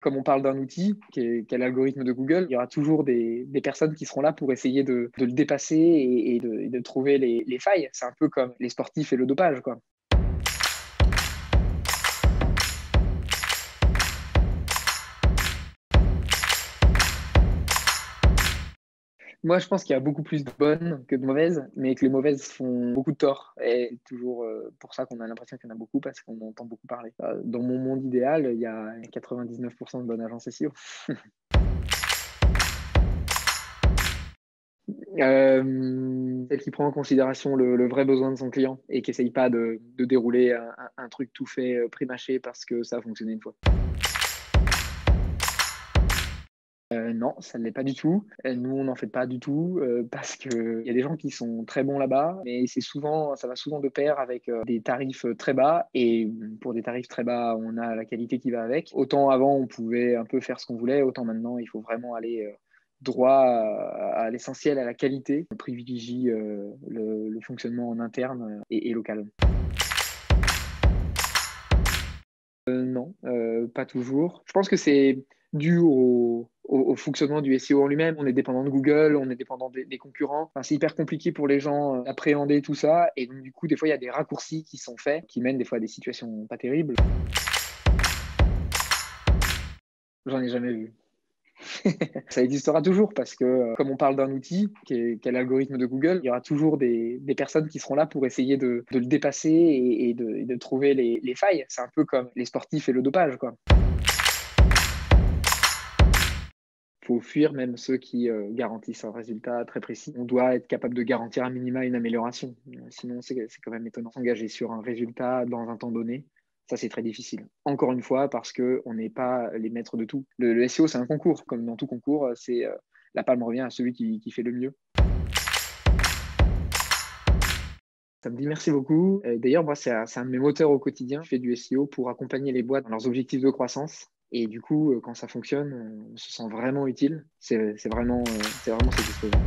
Comme on parle d'un outil qui est l'algorithme de Google, il y aura toujours des personnes qui seront là pour essayer de le dépasser et de trouver les failles. C'est un peu comme les sportifs et le dopage, quoi. Moi, je pense qu'il y a beaucoup plus de bonnes que de mauvaises, mais que les mauvaises font beaucoup de tort. Et c'est toujours pour ça qu'on a l'impression qu'il y en a beaucoup, parce qu'on entend beaucoup parler. Dans mon monde idéal, il y a 99% de bonnes agences SEO. Celle qui prend en considération le vrai besoin de son client et qui essaye pas de dérouler un truc tout fait, pré-mâché parce que ça a fonctionné une fois. Non, ça ne l'est pas du tout. Nous, on n'en fait pas du tout, parce qu'il y a des gens qui sont très bons là-bas, mais ça va souvent de pair avec des tarifs très bas. Et pour des tarifs très bas, on a la qualité qui va avec. Autant avant, on pouvait un peu faire ce qu'on voulait, autant maintenant, il faut vraiment aller droit à l'essentiel, à la qualité. On privilégie le fonctionnement en interne et local. Non, pas toujours. Je pense que c'est dû au fonctionnement du SEO en lui-même. On est dépendant de Google, on est dépendant des concurrents. Enfin, c'est hyper compliqué pour les gens d'appréhender tout ça. Et donc, du coup, des fois, il y a des raccourcis qui sont faits, qui mènent des fois à des situations pas terribles. J'en ai jamais vu. Ça existera toujours parce que, comme on parle d'un outil qui est l'algorithme de Google, il y aura toujours des personnes qui seront là pour essayer de le dépasser et de trouver les failles. C'est un peu comme les sportifs et le dopage, quoi. Faut fuir même ceux qui garantissent un résultat très précis. On doit être capable de garantir un minima une amélioration. Sinon, c'est quand même étonnant. S'engager sur un résultat dans un temps donné, ça, c'est très difficile. Encore une fois, parce qu'on n'est pas les maîtres de tout. Le SEO, c'est un concours. Comme dans tout concours, c'est la palme revient à celui qui fait le mieux. Ça me dit merci beaucoup. D'ailleurs, moi, c'est un de mes moteurs au quotidien. Je fais du SEO pour accompagner les boîtes dans leurs objectifs de croissance. Et du coup, quand ça fonctionne, on se sent vraiment utile. C'est vraiment satisfaisant.